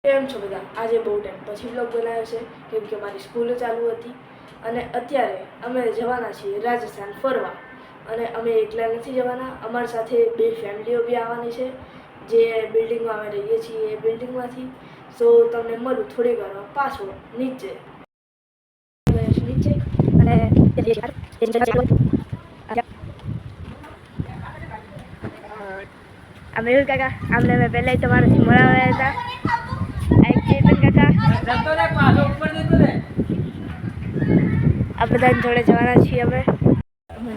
કેમ છો બધા? આજે બહુ ટાઈમ પછી વ્લોગ બનાવ્યો છે કેમ કે મારી સ્કૂલ ચાલુ હતી અને અત્યારે અમે જવાના છીએ રાજસ્થાન ફરવા. અને અમે એકલા નથી જવાના, અમારી સાથે બે ફેમિલીઓ બી આવવાની છે જે બિલ્ડિંગમાં અમે રહીએ છીએ એ બિલ્ડિંગમાંથી. સો તમને મળું થોડી વારમાં પાછો નીચે અને મેહુલ કાકા આમને મેં પહેલાં તમારાથી મળાવ્યા હતા. ચેતન કાકા આ બધા જોડે જવાના છીએ અમે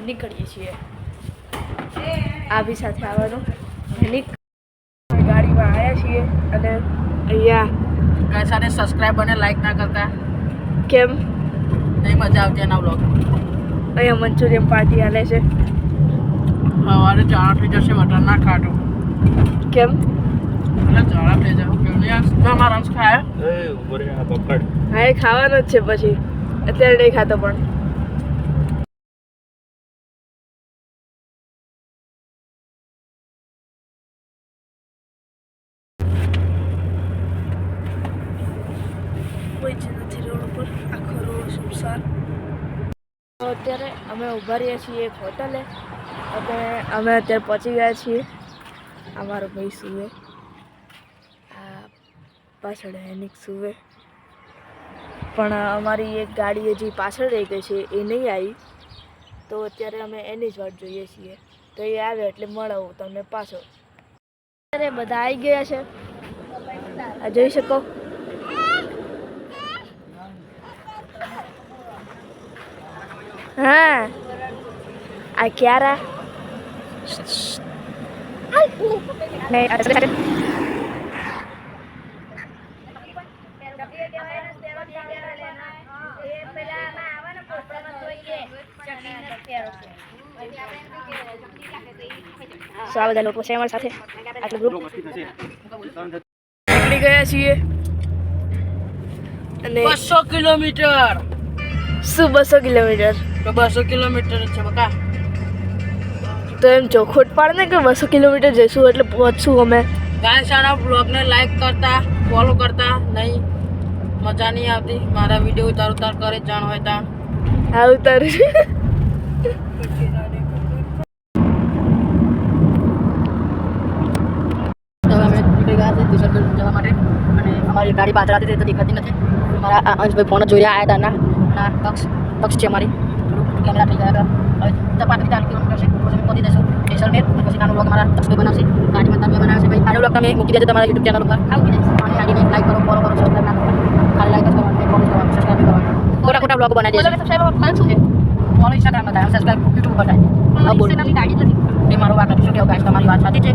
નીકળીએ છીએ. આ બી સાથે આવવાનું ગાડીમાં આવ્યા છીએ અને અહીંયા સાથે સબસ્ક્રાઇબ અને લાઈક ના કરતા કેમ નહીં મજા આવતી એના વ્લોગ. અહીંયા મંચુરિયન પાર્ટી હાલે છે. સવારે જાણા થઈ જશે વટર ના ખાટું કેમ એટલે જાણા થઈ જાય મારા રસ ખાય હા એ ખાવાનો જ છે પછી અત્યારે નહીં ખાતો પણ કોઈ જ નથી રોડ ઉપર, આખો રોડ સુમસાન. અત્યારે અમે ઊભા રહ્યા છીએ એક હોટલે અને અમે અત્યારે પહોંચી ગયા છીએ. અમારો ભાઈ સુવે, આ પાછળ એનિક સુવે, પણ અમારી એક ગાડી હજી પાછળ રહી ગઈ છે એ નહીં આવી, તો અત્યારે અમે એની જ વાટ જોઈએ છીએ. તો એ આવે એટલે મળાવું તમને પાછો. અત્યારે બધા આવી ગયા છે, આ જોઈ શકો. હા આ ક્યારા આ બધા લોકો છે અમારી સાથે. આટલું ગ્રુપ નીકળી ગયા છીએ અને 200 કિલોમીટર. શું 200 કિલોમીટર? તો 200 કિલોમીટર છે બકા. તો એમ ચોખોટ પાડ ને કે 200 કિલોમીટર જઈશું એટલે પહોંચશું અમે. ગાઈસ આના બ્લોગને લાઈક કરતા ફોલો કરતા નહીં, મજા નહીં આવતી. મારા વિડીયો ઉતાર કરે જાણ હોય તા હા ઉતારું. અમે નીકળી ગયા છે દિશા જવા માટે અને અમારી ગાડી પાછળ હતી તો દેખાતી નથી. મારા અંશભાઈ ફોન જોઈ રહ્યા હતા ના તક્ષ છે અમારી. કેમેરા થઈ ગયા હતા. હવે પાછળ 4 કિલોમીટર છે પછી પહોંચી જઈશું જેસલમેર. પછી નાનો બ્લોગ મારા તક્ષભાઈ બનાવશે, ગાડીમાં તમે બનાવશે ભાઈ. આનો બ્લોગ તમે મૂકી દેજો તમારા યુટ્યુબ ચેનલ ઉપર. અને ગાડીને લાઈક કરો, ફોલો કરો, સબસ્ક્રાઈબ ના કરો. ખાલી લાઈક જ કરવાનું, કોમેન્ટ કરવાનું, સબસ્ક્રાઈબ કરવાનું. ખોટા બ્લોગ બનાવી દેજો. સબસ્ક્રાઈબ શું છે? ફોલો ઇન્સ્ટાગ્રામ થાય, સબસ્ક્રાઈબ યુટ્યુબ પર થાય. ગાડી નથી એ મારો વાત નથી. શું કહેવું ગાઈસ, તમારી વાત સાચી છે,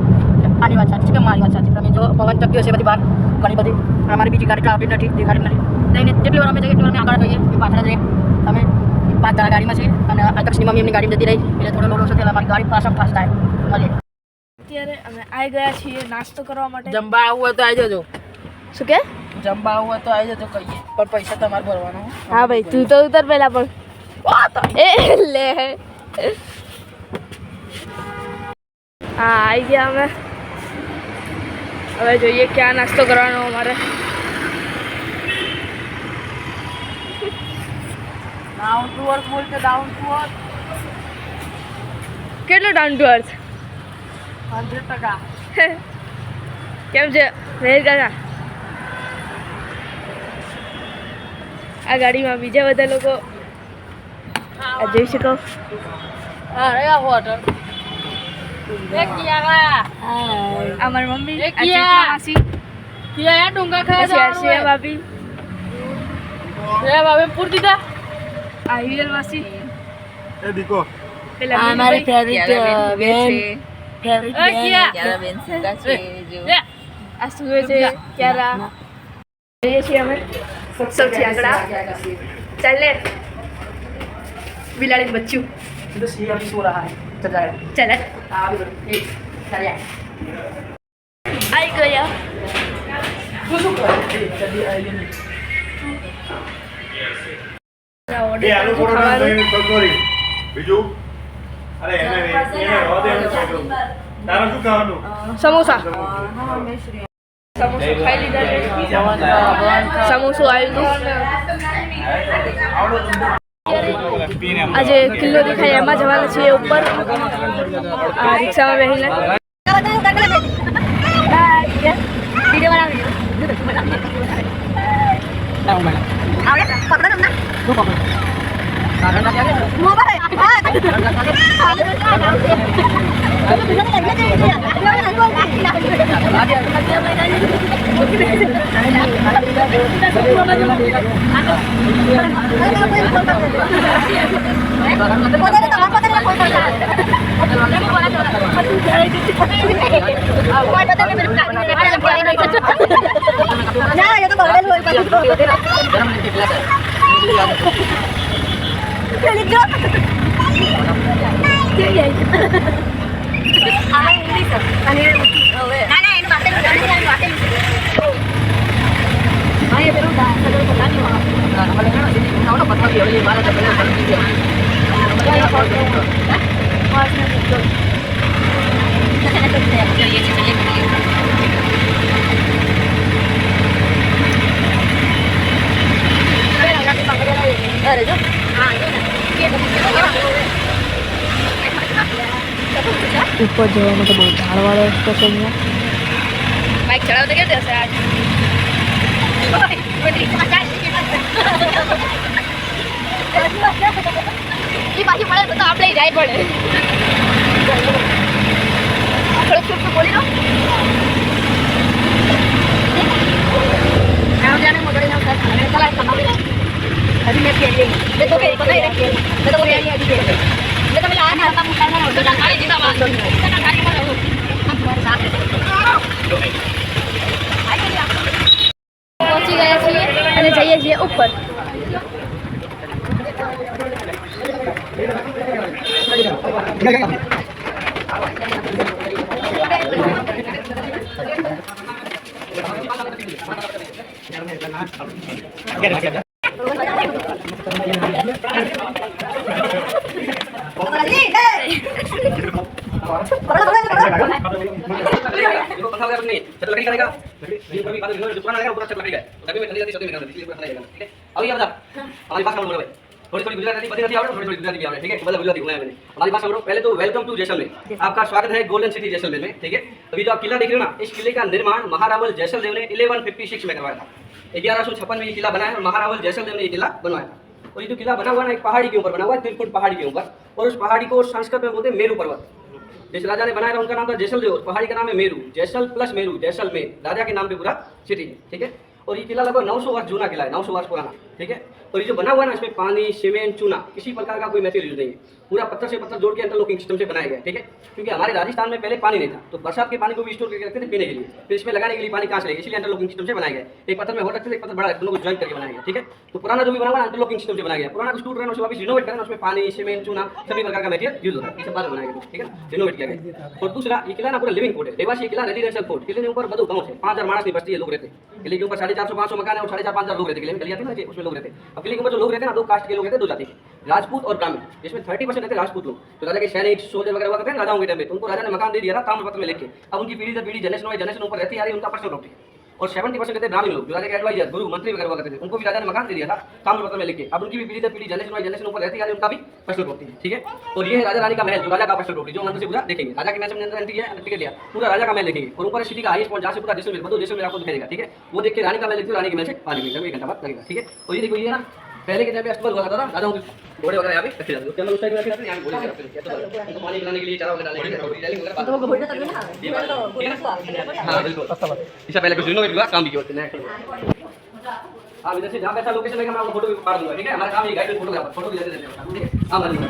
આની વાત સાચી છે કે મારી વાત સાચી? તમે જો પવન ચક્યો છે બધી બહાર ઘણી બધી, અમારી બીજી ગાડી આવતી નથી, દેખાતી નથી. લઈને જેટલી વાર અમે જઈએ એટલી વાર અમે આગળ જઈએ એ પાછળ જઈએ. અમે 5 જણા ગાડીમાં છીએ અને આકર્ષની મમ્મી એમની ગાડી જતી રહી એટલે થોડો લોડો છે એટલે અમારી ગાડી પાછળ ફાસ્ટ થાય. મળીએ. અત્યારે અમે આવી ગયા છીએ નાસ્તો કરવા માટે. જમવા આવવું હોય તો આવી જજો. શું કે જમવા આવવું હોય તો આવી જજો કહીએ, પણ પૈસા તમારે ભરવાનો. હા ભાઈ તું તો ઉતર પહેલા પણ. એ લે હા આવી ગયા અમે. હવે જોઈએ ક્યાં નાસ્તો કરવાનો અમારે. ડાઉન ટુ અર્થ બોલતે, ડાઉન ટુ અર્થ. કેટલું ડાઉન ટુ અર્થ? 100%. કેમ છે મેહર કાકા? આ ગાડીમાં બીજા બધા લોકો આ જોઈ શકો. હા રે હોટલ અમારી મમ્મી માસી ડુંગા ખાયા ભાભી પૂર દીધા. આ હિરલ માસી એ દીકો પેલા મારી ફેવરિટ બેન. આ સુવે છે ક્યારા જઈએ છીએ અમે સૌથી આગળ. ચાલ લે બિલાડી બચ્ચું तो सी अभी सो रहा है. चल जाएगा. ચાલ चलिए આવી ગયા. શું કરે? જલ્દી આવી ગઈ. એ આલુ પરોઠા દહીં કચોરી બીજું અરે એને રોદે તારા શું ખાવાનું સમોસા. સમોસા ખાઈ લીધા છે. સમોસું આવ્યું હતું. આજે કિલ્લો દેખાય એમાં જવાના છીએ ઉપર આ રિક્ષામાં બેસીને. ઉપર જવા માટે બહુ ઝાડવાળો રસ્તો છે અહીંયા. બાઇક ચલાવતો કેવી હશે આજ? એ પાછી પડે તો આપણે જાય પડે. થોડુંક છૂટું બોલી દો. પહોંચી ગયા છીએ અને જઈએ છીએ ઉપર. पहले तो वेलकम टू जैसलमेर. आपका स्वागत है गोल्डन सिटी जैसलमेर में. ठीक है, अभी जो आप किला देख रहे हो ना, इस किले का निर्माण महारावल जैसलदेव ने 1156 में करवाया था. 1156 में ये किला बना है और महारावल जैसलदेव ने ये किला बनवाया था. और ये जो किला बना हुआ है ना, एक पहाड़ी के ऊपर बना हुआ है, त्रिकुट पहाड़ी के ऊपर. और उस पहाड़ी को संस्कृत में बोलते हैं मेरू पर्वत. जिस राजा ने बनाया था उनका नाम था जैसलदेव. पहाड़ी का नाम है मेरू. जैसल प्लस मेरू, जैसलमेर राजा के नाम पे पूरा सिटी है. ठीक है, और ये किला लगभग 900 वर्ष जूना किला है, 900 वर्ष पुराना. ठीक है, और ये जो बना हुआ है ना, इसमें पानी, सीमेंट, चूना, किसी प्रकार का कोई मटेरियल यूज नहीं है. पूरा पत्थर से पत्थर जोड़ के इंटरलॉकिंग सिस्टम से बनाया गया. ठीक है, क्योंकि हमारे राजस्थान में पहले पानी नहीं था, तो बरसात के पानी को भी स्टोर करके रखते थे पीने के लिए. फिर इसमें लगाने के लिए पानी कहाँ से लेंगे, इसलिए इंटरलॉकिंग सिस्टम से बनाया गया. एक पत्थर में हो रखते थे, एक पत्थर बड़ा दोनों को ज्वाइन करके बनाया गया. ठीक है, तो पुराना जो भी बना हुआ है इंटरलॉकिंग सिस्टम से बनाया गया. पुराना को स्टोर करना, उसको वापस रिनोवेट करना, उसमें पानी, सीमेंट, चूना सभी प्रकार का मटेरियल यूज होता है. इसे बाद में बनाया गया. ठीक है, रिनोवेट किया गया. और दूसरा, ये किला ना पूरा लिविंग कोर्ट है. रेवासी किला रेजिडेंशियल कोर्ट. किले के ऊपर बदू गाँव से 5000 मानस नहीं बसती है, लोग रहते. किले के ऊपर 450-500 मकान है और 4,500-5,000 लोग रहते. किले में गलियां थी ना, उसमें लोग रहते. अब किले के ऊपर जो लोग रहते हैं ना, दो कास्ट के लोग रहते हैं, दो जाति के, राजपूत और ब्राह्मण. इसमें 30% रहते राजपूत लोग. तो राजा के सैनिक, सोल्जर वगैरह हुआ करते हैं राजाओं के टाइम पे, तो उनको राजा ने मकान दे दिया था ताम्रपत्र में लिख के. अब उनकी पीढ़ी दर पीढ़ी, जनरेशन वाइज जनरेशन ऊपर रहती आ रही है, उनका पर्सनल प्रॉपर्टी. और 70% रहते ब्राह्मण लोग, जो राजा के एडवाइजर, गुरु, मंत्री वगैरह हुआ करते थे, उनको भी राजा ने मकान दे दिया था ताम्रपत्र में लिख के. अब उनकी भी पीढ़ी दर पीढ़ी, जनरेशन वाइज जनरेशन ऊपर रहती आ रही है, उनका भी पर्सनल प्रॉपर्टी है. ठीक है, और ये है राजा रानी का महल, जो राजा का पर्सनल प्रॉपर्टी, जो अंदर से पूरा देखेंगे. राजा के मैच में अंदर एंट्री है, टिकट लिया, पूरा राजा का महल देखेंगे. और ऊपर सिटी का हाईएस्ट पॉइंट जहाँ से पूरा जैसलमेर, बदू जैसलमेर आपको दिखाएगा. ठीक है, वो देख के रानी का महल देखते हो, रानी के महल से पानी मिलेगा, 1 घंटा बाद लगेगा. ठीक है, और ये देखो, ये ना पहले के टाइम पे अस्तबल हुआ करता था, राजाओं के घोड़े वगैरह यहाँ पे रखे जाते थे. उस साइड में रखे जाते हैं, यहाँ पे घोड़े रखे जाते हैं. तो पानी पिलाने के लिए, चारा वगैरह डालने के लिए, रेलिंग वगैरह. हाँ बिल्कुल, इससे पहले कुछ रिनोवेट हुआ, काम भी किया होते हैं. आप इधर से जहाँ पैसा लोकेशन लेके मैं आपको फोटो भी मार दूंगा. ठीक है, हमारा काम ये गाइड फोटोग्राफर, फोटो भी लेते रहते हैं. ठीक है, हाँ मान लीजिए.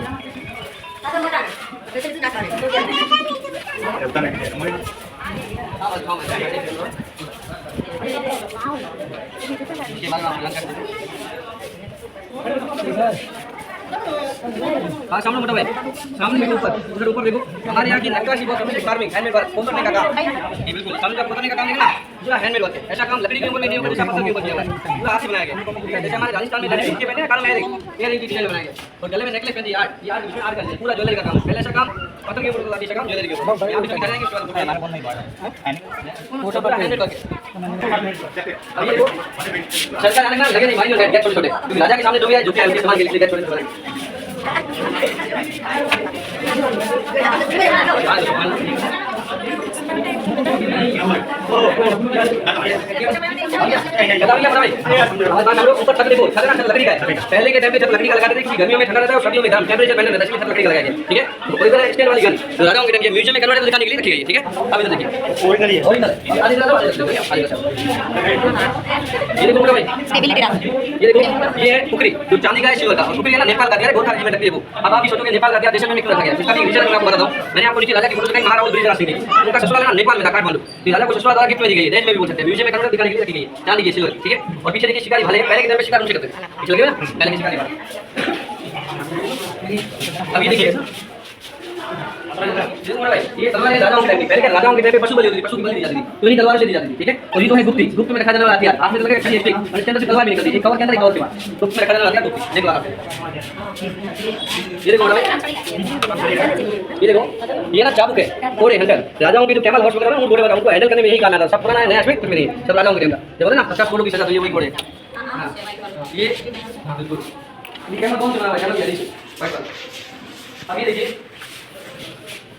हाँ सामने मोटा भाई, सामने देखो ऊपर, उधर ऊपर देखो. हमारे यहाँ की नक्काशी बहुत फेमस है, कार्विंग, हैंडमेड वर्क, कोतरने का काम. ये बिल्कुल सामने का कोतरने का काम देखना. पूरा हैंडमेड वर्क है। ऐसा काम लकड़ी के ऊपर नहीं होगा, जैसा पत्थर के ऊपर किया हुआ है, पूरा हाथ से बनाया गया है। जैसे हमारे राजस्थान में लड़की के पहने हैं, कान में इयररिंग की डिजाइन बनाया गया और गले में नेकलेस पहनती है। ये आर्ट इसमें आर्ट करते हैं, पूरा ज्वेलरी का काम। पहले ऐसा काम पत्थर के ऊपर होता था, ऐसा काम ज्वेलरी के ऊपर। यहाँ पे दिखा रहे हैं कि उसके बाद पूरा हैंडमेड वर्क है। अब ये सरकार आने का लगे नहीं, माइनर गेट छोटे-छोटे, क्योंकि राजा के सामने जो भी है, जो क्या है, उनके सामान के लिए गेट छोटे-छोटे बनाए। ऊपर छत देखो, छत लकड़ी का है। पहले के टाइम पे छत लकड़ी का लगाते थे, क्योंकि गर्मियों में ठंडा रहता है और सर्दियों में गर्म टेम्परेचर मेंटेन रहता है, इसलिए छत लकड़ी का लगाया गया। ठीक है, तो कोई तरह स्टैंड वाली गन जो राजाओं के टाइम के म्यूजियम में कन्वर्ट दिखाने के लिए रखी गई है। ठीक है, अब इधर देखिए, ओरिजिनल है, ओरिजिनल है। आगे चलो, ये देखो भाई, स्टेबिलिटी रहा। ये देखो, ये है कुकरी जो चांदी का है, सिल्वर का। और कुकरी है ना, नेपाल का दिया है, बहुत सारी चीजें रखी है वो। अब आप ये सोचोगे नेपाल का दिया देश में क्यों रखा गया, इसका भी रीजन मैं आपको बताता हूं। मैंने आपको नीचे राजा की फोटो दिखाई, महाराज ब्रिजराज सिंह की। उनका ससुराल ना नेपाल में था, काठमांडू। तो राजा को ससुराल द्वारा गिफ्ट में दी गई है, देश में भी बोल सकते हैं, म्यूजियम में कन्वर्ट दिखाने के लिए रखी गई है, चांदी की सिल्वर। ठीक है, और पीछे देखिए शिकारी भाले, पहले के टाइम में शिकार उनसे करते थे, पीछे लगे ना, पहले के शिकारी भाले। अब ये देखिए, ये तलवार है राजाओं के टाइम की। पहले के राजाओं के टाइम पे पशु बलि होती थी, पशु की बलि दी जाती थी, तो इन्हीं तलवारों से दी जाती थी। ठीक है, और ये जो है गुप्ती, गुप्त में रखा जाने वाला हथियार, हाथ में लगे खड़ी स्टिक और इसके अंदर से तलवार भी निकलती है, कवर के अंदर, एक कवर के बाद गुप्त में रखा जाने वाला हथियार गुप्ती। देखो आप, ये देखो भाई, ये देखो, ये ना चाबुक है, घोड़े हंटर। राजाओं के जो कैमल हॉर्स वगैरह ना, उन घोड़े वगैरह उनको हैंडल करने में यही काम आता था। सब पुराना है, नया इसमें कुछ भी नहीं है, सब राजाओं के टाइम का। जब बोले ना 50 करोड़ की सजा, तो ये वही घोड़े। हां, ये बिल्कुल, ये कैमल कौन सा बना हुआ है, कैमल यानी व्हाइट वाला। अब ये देखिए,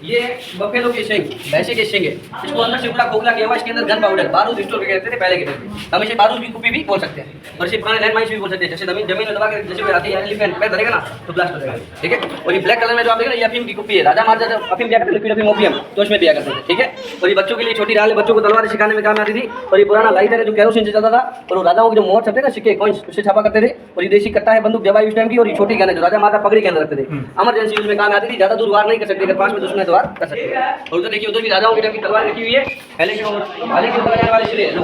ये बफेलो के सिंग, भैंसे के सिंग है। इसको अंदर से पूरा खोखला किया हुआ, इसके अंदर गन पाउडर, बारूद स्टोर करते थे पहले के टाइम पे। हम इसे बारूद की कुप्पी भी बोल सकते हैं, और इसे पुराने लैंड माइंस भी बोल सकते हैं। जैसे जमीन में दबा के जैसे कोई आती है, एलिफेंट पैर धरेगा ना तो ब्लास्ट हो जाएगा। ठीक है, और ये ब्लैक कलर में जो आप देख रहे हैं, ये अफीम की कुप्पी है। राजा महाराजा जब अफीम दिया करते थे, लिक्विड अफीम ओपियम, तो उसमें दिया करते थे। ठीक है, और ये बच्चों के लिए छोटी डाल, बच्चों को तलवार सिखाने में काम आती थी। और ये पुराना लाइटर है जो केरोसिन से चलता था, और वो राजाओं के जो मोहर छपते ना, सिक्के कॉइंस, उससे छापा करते थे। और ये देसी कट्टा है, बंदूक जवाई उस टाइम की। और ये छोटी गन है जो राजा माता पगड़ी के अंदर रखते थे, इमरजेंसी यूज में काम आती थी। ज्यादा दूर वार नहीं कर सकते, अगर पास में दुश्मन है तो वार कर सकते हैं। और उधर देखिए, उधर भी राजाओं के टाइम की तलवार रखी हुई है, पहले के और भाले के ऊपर लगाने वाले सिरे लो।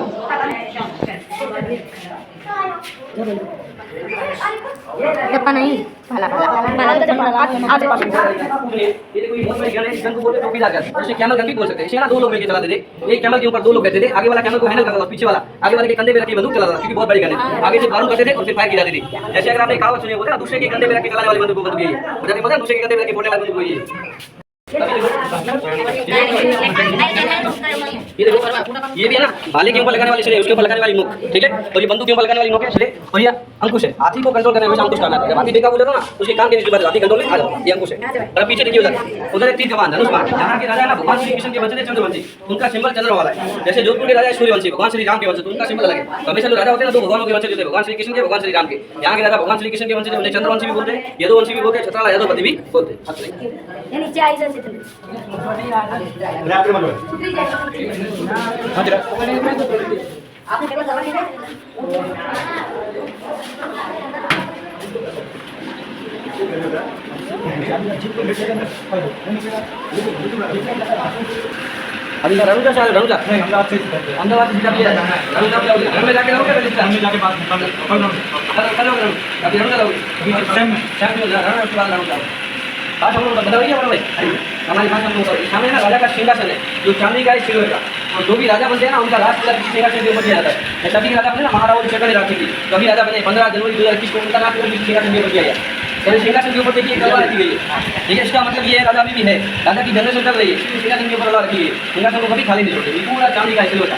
डब्बा नहीं, भाला भाला भाला तो डब्बा आज पास। ये देखो, ये बहुत बड़ी गन है, इस गन को बोलते हैं टोपीदार गन, और इसे कैमल गन भी बोल सकते हैं। इसे ना 2 लोग मिलकर चलाते थे, एक कैमल के ऊपर 2 लोग रहते थे। आगे वाला कैमल को हैंडल करता था, पीछे वाला आगे वाले के कंधे पे रख के बंदूक चलाता था, क्योंकि बहुत बड़ी गन है। आगे से बारूद करते थे और फिर फायर की जाती थी। जैसे अगर आपने कहावत सुनी होगी ना, दूसरे के कंधे पे रख के चलाने वाली बंदूक को बंदूक यही है, और जब पता है दूसरे के कंधे पे रख के फोड़ने वाली बंदूक यही है। ये देखो, ये भी है ना, भाले के ऊपर लगाने वाली सिरे, उसके ऊपर लगाने वाली नोक। ठीक है, और ये बंदूक के ऊपर लगाने वाली नोक है सिरे, और ये अंकुश है। हाथी को कंट्रोल करने में अंकुश काम आता है। जब हाथी बेकाबू हो जाता है ना, उसके कान के नीचे बात हाथी कंट्रोल में आ जाता है, ये अंकुश है। और पीछे देखिए, उधर एक तीर कमान धनुष बाण। यहाँ के राजा है ना, भगवान श्री कृष्ण के वंशज है, चंद्रवंशी, उनका सिंबल चंद्रमा वाला है। जैसे जोधपुर के राजा सूर्यवंशी, भगवान श्री राम के वंशज, तो उनका सिंबल अलग है। तो हमेशा जो राजा होते हैं ना, 2 भगवानों के वंशज होते हैं, भगवान श्री कृष्ण के, भगवान श्री राम के। यहाँ के राजा भगवान श्री कृष्ण के वंशज, उन्हें चंद्रवंशी भी बोलते हैं, यदुवंशी भी बोलते हैं, छत्राला यादवपति भी बोलते हैं। नीचे आई जाते थे। रात्रि में हाँ जरा, आपने केवल दवा दी है? अभी रनुजा साल रनुजा अहमदाबाद से सीधा किया रनुजा क्या होगा घर में जाके रहोगे पहले घर में जाके बात करो अभी रनुजा रहोगे अभी शाम में रनुजा उसके बाद रनुजा बात हम लोग बताइए बड़ा भाई हमारी बात हम लोग सामने ना राजा का सिंहासन है जो चांदी का है सिल्वर का और जो भी राजा बनते हैं ना उनका राज पूरा किसी सिंहासन के ऊपर दिया जाता है ऐसा भी राजा बने ना महाराज चक्कर राखी थी कभी राजा बने 15 जनवरी 2021 को उनका नाम पूरा सिंहासन के ऊपर दिया गया तो सिंहासन के ऊपर देखिए तलवार रखी गई है ठीक है इसका मतलब ये है राजा भी है राजा की जनरेशन चल रही है सिंहासन के ऊपर तलवार रखी है सिंहासन को कभी खाली नहीं छोड़ते पूरा चांदी का सिल्वर का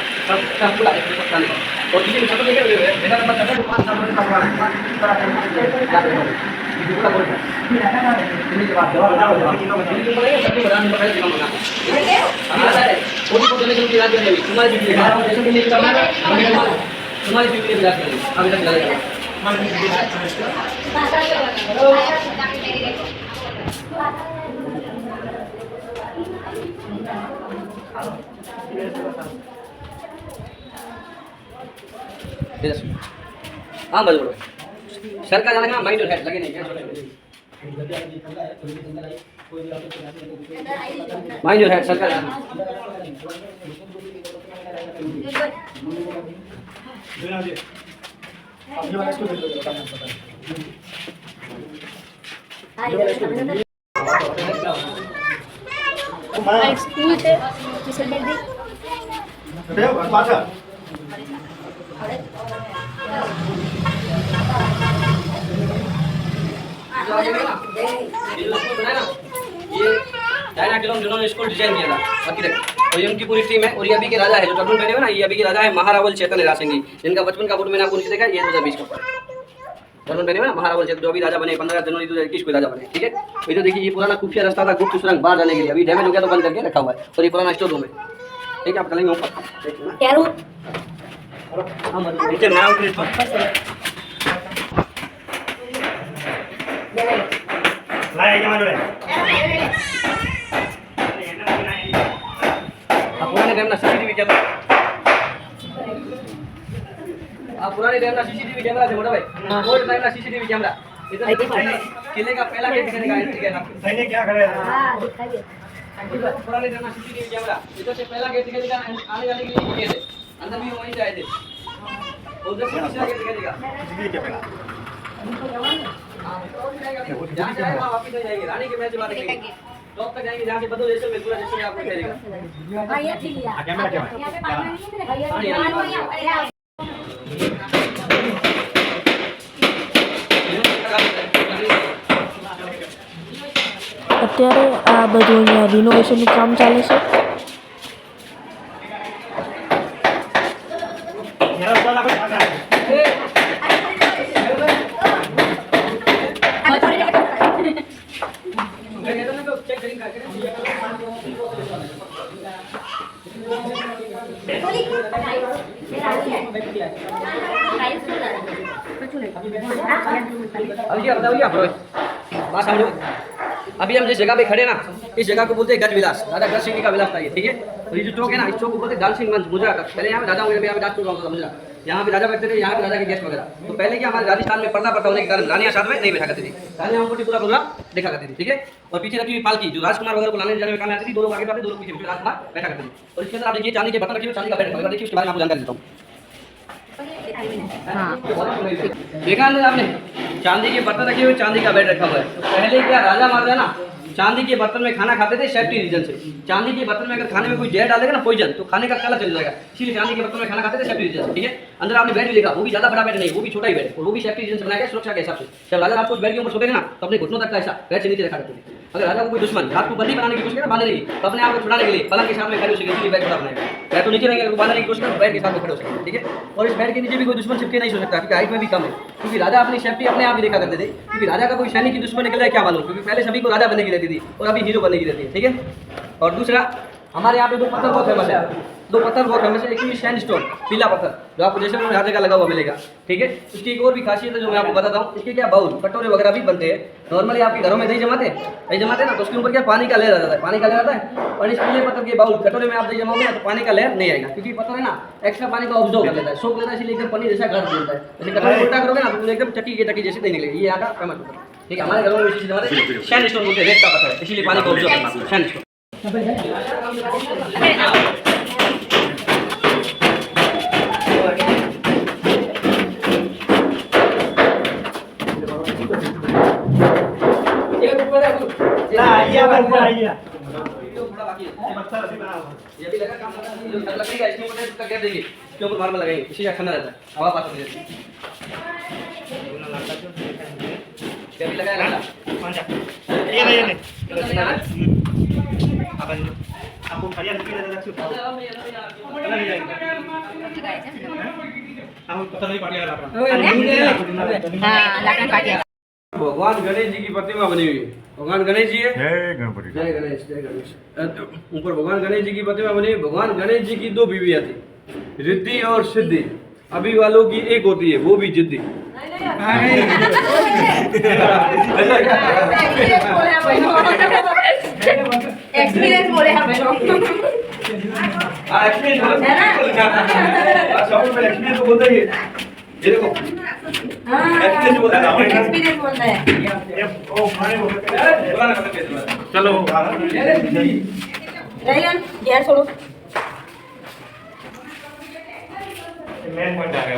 सब पूरा चांदी का और किसी भी छत्र देखे बेटा नंबर छत्र को 5 साल का पुराना है पूरा बोल रहा है के बाद दवा लगा दवा सबसे बड़ा नंबर पहले दिमाग लगा अभी राजा है कोई को देने के लिए राजा है तुम्हारी भी जैसे कि नहीं करना तुम्हारी भी राजा है अभी तक लगेगा हाँ बस बोलो सर का जाना माइंड और हेड लगे नहीं माइंड और हेड सर का जाना स्कूल से रिजल्ट दे अच्छा ये चाइना के लोग जिन्होंने स्कूल डिजाइन किया था बाकी देख और ये उनकी पूरी टीम है और ये अभी के राजा है जो टर्बन पहने हुए ना ये अभी के राजा है महारावल चेतन राज सिंह जी जिनका बचपन का फोटो मैंने आपको नीचे देखा ये 2020 का टर्बन पहने हुए ना महारावल चेतन जो अभी राजा बने 15 जनवरी 2021 को राजा बने ठीक है। इधर देखिए ये पुराना खुफिया रास्ता था गुप्त सुरंग बाहर जाने के लिए अभी डैमेज हो गया तो बंद करके रखा हुआ है और ये पुराना स्टोर रूम है ठीक है। आप चलेंगे ऊपर नीचे नाम के पुराने टाइम ना सीसीटीवी कैमरा पुराने टाइम ना सीसीटीवी कैमरा थे मोटा भाई ओल्ड टाइम ना सीसीटीवी कैमरा इधर किले का पहला गेट दिखाने का ठीक है ना सैनिक क्या करे पुराने टाइम ना सीसीटीवी कैमरा इधर से पहला गेट दिखाने का आने जाने के लिए गेट है अंदर भी वहीं जाए थे उधर से दूसरा गेट दिखाने का सीसीटीवी कैमरा जहाँ जाएगा वहाँ वापस नहीं जाएंगे रानी के मैच बात करेंगे टॉप तक जाएंगे जहाँ से बदल जैसे में पूरा जैसे में आपको करेगा कैमरा क्या અત્યારે આ બધું અહીંયા રિનોવેશનનું કામ ચાલે છે. बात समझो अभी हम जिस जगह पे खड़े ना इस जगह को बोलते हैं गज विलास राजा गज सिंह जी का विलास था ये ठीक है। और ये जो चौक है ना इस चौक को बोलते हैं दाल सिंह मंच मुजरा का पहले यहाँ पे राजा वगैरह यहाँ पे राजपूत गाँव था मुजरा यहाँ पे राजा बैठते थे यहाँ पे राजा के गेस्ट वगैरह। तो पहले क्या हमारे राजस्थान में पर्दा पड़ता होने के कारण रानियाँ साथ में नहीं बैठा करती थी रानियाँ हमको पूरा प्रोग्राम देखा करती थी ठीक है। और पीछे रखी हुई पालकी जो राजकुमार वगैरह को लाने जाने में काम आती थी दो लोग आगे बैठे दो लोग पीछे राजकुमार बैठा करते थे। और इसके अंदर आप देखिए चांदी के बर्तन रखिए चांदी का बैठ देखिए उसके बारे में आपको जानकारी देता हूँ। देखा अंदर आपने चांदी के बर्तन रखे हुए चांदी का बेड रखा हुआ है। पहले क्या राजा महाराजा ना चांदी के बर्तन में खाना खाते थे सेफ्टी रीजन से। चांदी के बर्तन में अगर खाने में कोई जहर डाल देगा ना पॉइजन तो खाने का कलर चल जाएगा इसीलिए चांदी के बर्तन में खाना खाते थे सेफ्टी रीजन से ठीक है। अंदर आपने बेड भी देखा वो भी ज्यादा बड़ा बेड नहीं वो भी छोटा ही बेड और वो भी सेफ्टी रीजन से बनाया गया सुरक्षा के हिसाब से। जब राजा आपको बेड के ऊपर सोते ना तो अपने घुटनों तक का ऐसा बेड से नीचे रखा करते थे। अगर राजा को कोई दुश्मन रात को बंदी बनाने की कोशिश करे बांधने की तो अपने आप को छुड़ाने के लिए पलंग के साथ में खड़े हो सके बेड बड़ा बनाएगा या तो नीचे रहेंगे बांधने की कोशिश करे बेड के साथ में खड़े हो सके ठीक है। और इस बेड के नीचे भी कोई दुश्मन छिपके नहीं सो सकता क्योंकि हाइट में भी कम है क्योंकि राजा अपनी सेफ्टी अपने आप ही देखा करते थे क्योंकि राजा का कोई सैनिक की दुश्मन निकल जाए क्या मालूम क्योंकि पहले सभी को राजा बनने की रहती थी और अभी हीरो बनने की रहती है ठीक है। और दूसरा हमारे यहाँ पे दो पत्थर बहुत फेमस है दो पत्थर बहुत फेमस है एक सैंडस्टोन पीला पत्थर जो आपको जैसे हर जगह लगा हुआ मिलेगा ठीक है। उसकी एक और भी खासियत है जो मैं आपको बताता हूँ इसके क्या बाउल कटोरे वगैरह भी बनते हैं। नॉर्मली आपके घरों में दही जमाते हैं ना तो उसके ऊपर क्या पानी का लेयर आ जाता है पानी का लेयर आता है और इस पीले पत्थर के बाउल कटोरे में आप दही जमाओगे ना तो पानी का लेयर नहीं आएगा क्योंकि पत्थर है ना एक्स्ट्रा पानी को ऑब्जर्व कर लेता है सोख लेता है इसलिए एकदम पनीर जैसा घर देता है। जैसे कटोरे उल्टा करोगे ना तो एकदम चक्की के चक्की जैसे नहीं निकलेगी ये आता फेमस होता है ठीक है। हमारे घरों में सैंडस्टोन बोलते हैं रेत का पत्थर है इसीलिए पानी को ऑब्जर्व करना सैंडस्टोन। ये भी लगा काम लकड़ी का इसके ऊपर इसका गैप देंगे इसके ऊपर मार्बल लगाएंगे इसी का ठंडा रहता है हवा पास होती है। क्या भी लगाया ना ये नहीं आपको खड़िया निकल जाता है हम पता नहीं पाटिया लगा हां लाकड़ पाटिया। भगवान गणेश जी की प्रतिमा बनी हुई है भगवान गणेश जी है जय गणपति जय गणेश जय गणेश। ऊपर भगवान गणेश जी की प्रतिमा बनी भगवान गणेश जी की दो बीवियां थी रिद्धि और सिद्धि अभी वालों की एक होती है वो भी जिद्दी। एक्सपीरियंस बोले आप एक्सपीरियंस तो बोलते ही ये देखो एक्सपीरियंस बोलता है एक्सपीरियंस बोलता है ये ओ खाने चलो रैलन गैर छोड़ो मेन पॉइंट आ गया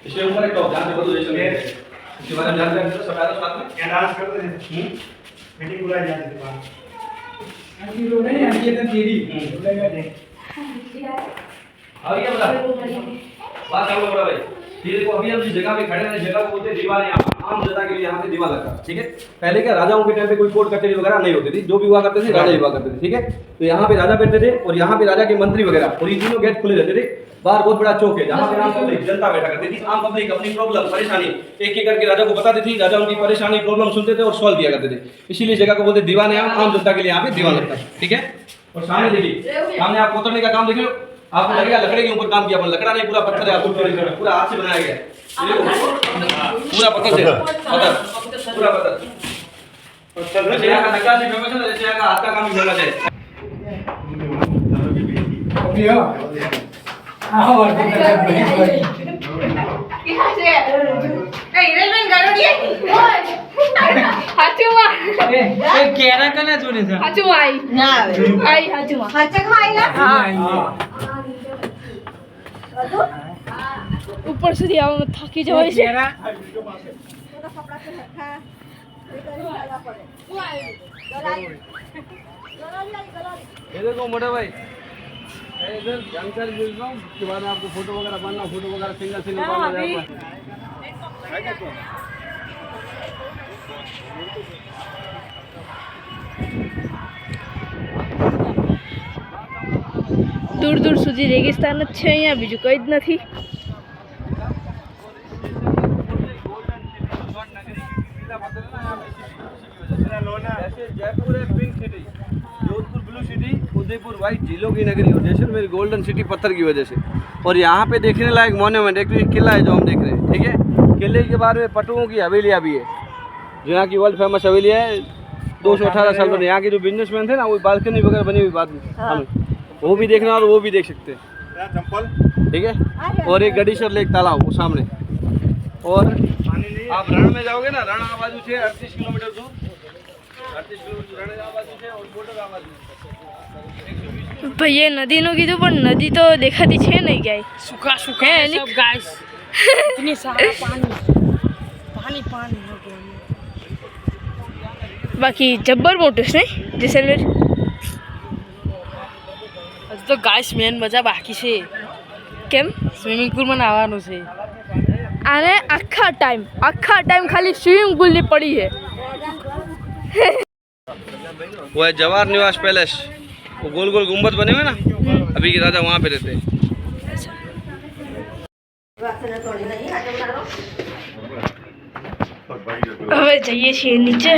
इसके ऊपर एक टॉप जहाँ पे बदल जैसे इसके बारे में जानते हैं सब आया साथ में क्या डांस करते थे मीटिंग बुलाई जाती थी वहाँ अभी लोग नहीं आती है तो तेरी बुलाई जाते और क्या बता बात समझ बड़ा भाई। ये देखो अभी हम जिस जगह पे खड़े हैं इस जगह को बोलते हैं दीवान। यहाँ आम जनता के लिए यहाँ पे दीवान लगता है, ठीक है। पहले क्या राजाओं के टाइम पे कोई कोर्ट कचहरी वगैरह नहीं होती थी, जो भी हुआ करते थे राजा ही हुआ करते थे, ठीक है। तो यहाँ पे राजा बैठते थे और यहाँ पे राजा के मंत्री वगैरह, और ये तीनों गेट खुले रहते थे। बाहर बहुत बड़ा चौक है जहाँ पे आम पब्लिक जनता बैठा करती थी। आम पब्लिक अपनी प्रॉब्लम परेशानी एक एक करके राजा को बताती थी, राजा उनकी परेशानी प्रॉब्लम सुनते थे और सॉल्व किया करते थे। इसीलिए जगह को बोलते दीवान है, आम जनता के लिए यहाँ पे दीवान लगता है, ठीक है। और सामने देखिए, सामने आप कोतरने का काम देखिए, आपको लगेगा लकड़ी के ऊपर काम किया, पर लकड़ा नहीं, पूरा पत्थर है, आपको पूरा हाथ से बनाया गया है। पूरा पत्थर से, पत्थर पूरा पत्थर। जैसे यहाँ का नक्काशी फेमस है, जैसे यहाँ का हाथ का काम भी फेमस है। ઉપર સુધી આવવામાં થાકી જવાય છે. ये देखो मोटा भाई, इधर जानकारी दे रहा हूँ उसके बाद आपको फोटो वगैरह बनना, फोटो वगैरह सिंगल सिंगल बनना जाएगा। દૂર દૂર સુધી રેગિસ્તાન જ છે, અહીંયા બીજું કંઈ જ નથી. जैसे जयपुर है pink city, Jodhpur blue city, Udaipur white झीलों की नगरी और जैसलमेर गोल्डन सिटी पत्थर की वजह से। और यहाँ पे देखने लायक मोन्यूमेंट एक किला है जो हम देख रहे हैं, ठीक है। किले के बारे में पटुओं की हवेलियाँ भी है, जो यहाँ की वर्ल्ड फेमस हवेली है। 218 साल बने। यहाँ के जो बिजनेसमैन थे ना, वो बालकनी वगैरह बनी हुई बाद में हमें वो भी देखना और वो भी देख सकते हैं, ठीक है। और एक गडीश्वर लेक तालाब वो सामने। और आप रण में जाओगे ना, रण आ बाजू से 38 किलोमीटर दूर, 38 किलोमीटर रण आ बाजू से और बॉर्डर आ बाजू से। ભાઈએ નદીનું કીધું પણ નદી તો દેખાતી છે નહીં ક્યાંય. सूखा सूखा है, है निक? सब गाइस, इतनी सारा पानी पानी पानी हो गया। બાકી જબ્બર મોટું છે નહીં જેસલમેર. હજુ તો ગાઈસ મેન મજા બાકી છે, કેમ? સ્વિમિંગ પુલમાં નાહવાનું છે. આને આખા ટાઈમ ખાલી સ્વિમિંગ પુલની પડી છે. वो है जवाहर निवास पैलेस, वो गोल गोल गुम्बद बने हुए ना, अभी के राजा वहाँ पे रहते हैं। હવે જઈએ છીએ નીચે.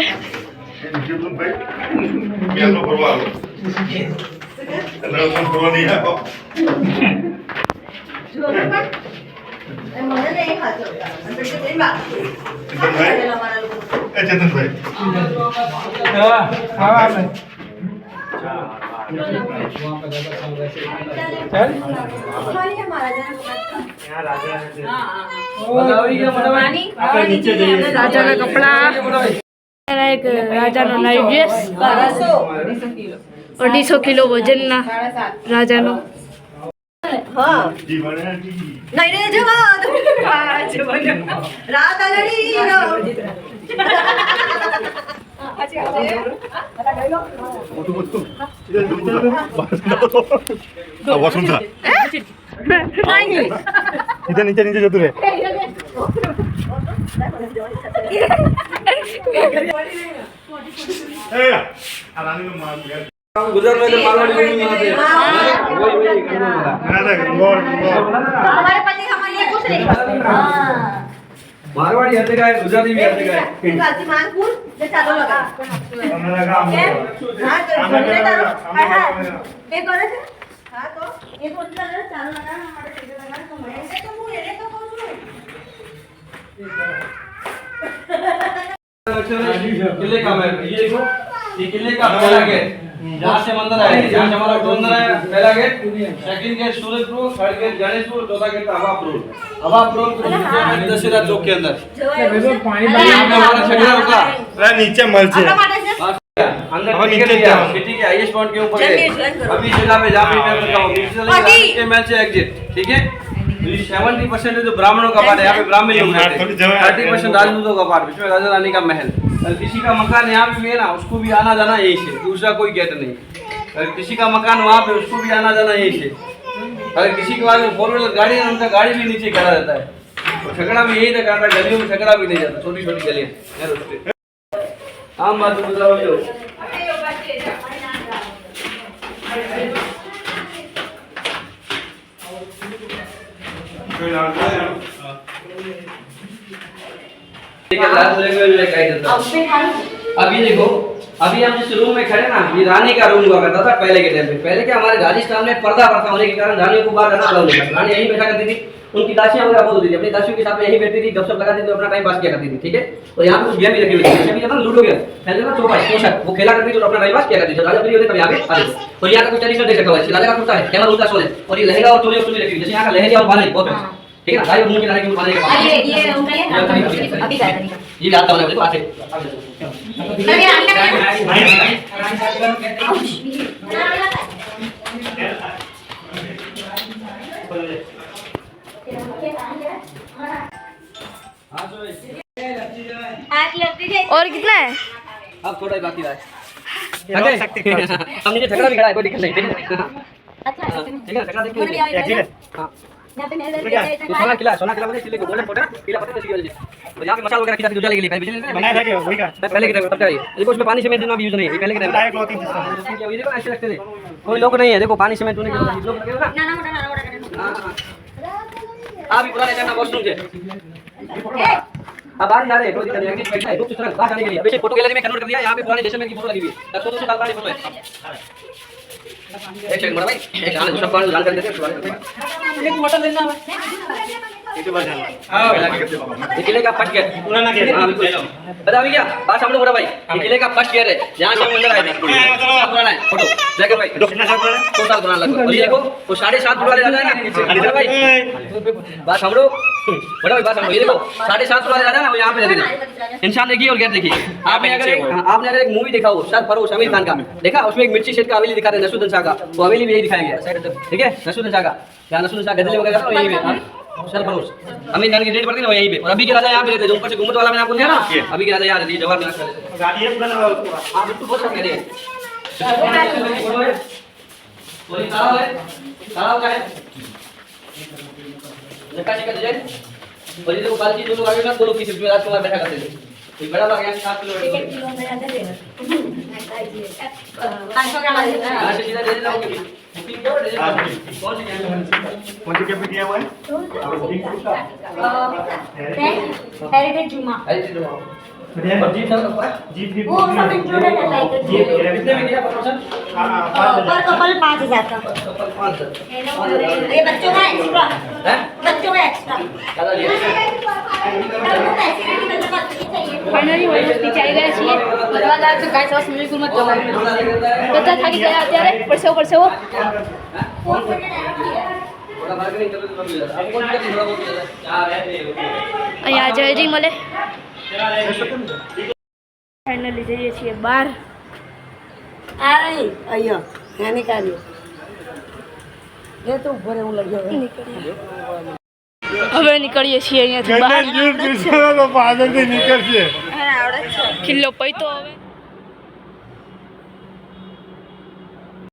રાજાના કપડા, એક રાજાનો નાઇટ ડ્રેસ, 250 કિલો વજનના રાજાનો. नहीं रे जवान रात आलड़ी वसुंधरा नीचे नीचे नीचे जतुरे गुजरात में तो मारवाड़ी घूमने आते हैं, वही हमारे पति हमारे लिए कुछ नहीं करते। मारवाड़ी हर जगह है, गुजराती भी हर जगह है। गाजी मानपुर जे चालू लगा हां तो बोलने तारो हां ये करे छे हां तो ये बोलता है चालू लगा हमारे सीधे लगा तो मैं तो मु रे तो कहू किले का मैप ये देखो, ये किले का पहला गेट जहाँ से मंदिर है, जहाँ से हमारा मंदिर है, पहला gate, second gate Surajpur, third gate Ganeshpur, चौथा गेट हवापुर दशहरा चौक के अंदर। हमारा छठा रुका नीचे मल से अंदर टिकट लिया, सिटी के हाईएस्ट पॉइंट के ऊपर गए। अभी जगह पे जहाँ पे मैं बताऊँ के महल से एग्जिट, ठीक है। 70% जो ब्राह्मणों का पार्ट है, यहाँ पे ब्राह्मण लोग रहते हैं, 30% राजपूतों का पार्ट, बीच में राजा रानी का महल। अगर किसी का मकान यहाँ पे भी है ना, उसको भी आना जाना यही से, दूसरा कोई गेट नहीं। अगर किसी का मकान वहाँ पे, उसको भी आना जाना यही से। अगर किसी के पास फोर व्हीलर गाड़ी है उनका गाड़ी भी नीचे खड़ा रहता है। तो झगड़ा भी यही तक आता है, गलियों में झगड़ा भी नहीं जाता, छोटी छोटी गलियां। आम बात बताओ जो अभी देखो, अभी हम जिस रूम में खड़े ना, ये रानी का रूम हुआ करता था पहले के टाइम पे। पहले क्या हमारे राजस्थान में पर्दा प्रथा होने के कारण रानी को बाहर रहना अलाउ नहीं था। रानी यहीं बैठा करती थी, उनकी दासियां वगैरह बहुत होती थी, अपनी दासियों के साथ में यहीं बैठती थी, गपशप लगाती थी, अपना टाइम पास किया करती थी, ठीक है। और यहाँ पे कुछ गेम भी रखी हुई थी, जैसे कि ना लूडो गेम, पहले ना चौपाई चौसठ वो खेला करती थी, तो अपना टाइम पास किया करती थी। राजा फ्री होते तब यहाँ पे आते थे। और यहाँ का कुछ ट्रेडिशनल देख रखा हुआ है, राजा का कुर्ता है, कैमरा उल्टा सोल है, और ये लहंगा और चोली और चुन्नी रखी हुई है, जैसे यहाँ का लहंगा और बांधे बहुत है, ठीक है ना। गाय और मुंह के लाने के बांधने के बाद ये उनका ये अभी गाया था। ये भी आता है, देखो आते और कितना है? अब थोड़ा ही बाकी रहा है। हम नीचे झगड़ा भी खड़ा है, कोई दिक्कत नहीं, ठीक है। अच्छा ठीक है, झगड़ा देखिए। हाँ, यहाँ पे मैं तो सोना किला मतलब किले को गोल्डन फोटा किला पता है किसी वजह से। और यहाँ पे मसाला वगैरह खिला के उजाले के लिए बिजली बनाया था क्या वही का? पहले के टाइम तब का ये देखो, उसमें पानी सीमेंट भी यूज नहीं है, ये पहले के टाइम डायरेक्ट क्लॉथिंग सिस्टम। ये देखो ऐसे रखते थे, कोई लोग नहीं है, देखो पानी सीमेंट होने के बाद लोग लगे हो ना। ना मोटा हां अभी पुराने टाइम में वॉशरूम थे, अब बाहर जा रहे हैं, कोई दिक्कत नहीं है, बैठा है रूप तरह बाहर आने के लिए। अभी फोटो गैलरी में कन्वर्ट कर दिया, यहाँ पे पुराने जैसलमेर की फोटो लगी हुई है, 200 साल पुरानी फोटो है। एक सेकंड बड़ा भाई, एक आने दूसरा पानी डाल कर देते हैं, एक मटन लेना है, इसे बस जाना। हां ये किले का फर्स्ट गेट पुराना गेट। हां बिल्कुल, बता अभी क्या बात हम लोग बड़ा भाई, ये किले का फर्स्ट गेट है, जहां से हम अंदर आए थे। पुराना है फोटो जैकेट भाई, कितना साल पुराना? 2 साल पुराना लगभग। और ये देखो वो 7.5 फुट वाले राजा है ना नीचे भाई, बात हम लोग बड़ा भाई, बात हम लोग ये देखो 7.5 फुट वाले राजा ना, वो यहाँ पे रहते थे। इंसान देखिए और गेट देखिए। आपने अगर एक मूवी देखा हो सरफरोश आमिर खान का, देखा उसमें एक मिर्ची शेद का हवेली दिखाते हैं, नसरुद्दीन शाह का, वो हवेली भी यही दिखाया गया, ठीक है। नसरुद्दीन शाह का, यहाँ नसरुद्दीन शाह गजल वगैरह तो यही पे सरफरोश आमिर खान की डेट पड़ती है ना, वो यहीं पे। और अभी के राजा यहाँ पे रहते हैं, जो ऊपर से घुमट वाला मैंने आपको दिया ना, अभी के राजा यहाँ रहते हैं, जवाहर लाल। गाड़ी है पुराना। हाँ बिल्कुल बहुत सब कह रहे हैं। तालाब है, तालाब का है, नक्काशी का डिजाइन। और ये देखो बालकी जो लोग आगे ना, 2 लोग पीछे राजकुमार बैठा करते थे, कोई बड़ा लगा यहाँ 7 किलो किलो में रहते थे 500 ग्राम वाले यहाँ से सीधा दे देना होगी बुकिंग करो, दे देना कौन सी कैब कौन सी कैब में किया हुआ है? हेरिटेज जुमा और जीप सब रखा है, जीप भी वो सब इंक्लूडेड है लाइक कितने में किया परसेंट? पर कपल 5000 का। 500 ये बच्चों का एक्स्ट्रा, है बच्चों का एक्स्ट्रा। दादा जी ફાઇનલી વસ્તી ચાલી ગયા છીએ ફરવા લાયક તો ગાય સવા સ્વિમિંગ પુલમાં જવાનું બધા થાકી ગયા અત્યારે પરસેવો પરસેવો थोड़ा बार्गेनिंग करो तो मिल जाता है। आपको कौन सी करनी थोड़ा बहुत मिल जाता है, क्या रहते हैं અહીંયા જયજી મળે ફાઇનલી જઈએ છીએ બહાર આ રહી અહીંયા ત્યાં નીકાળ્યો એ તો ઉભો રહે હું લઈ જાઉં હવે નીકળીએ છીએ અહીંયાથી બહાર પાછળથી નીકળશે. કિલ્લો પૈતો હવે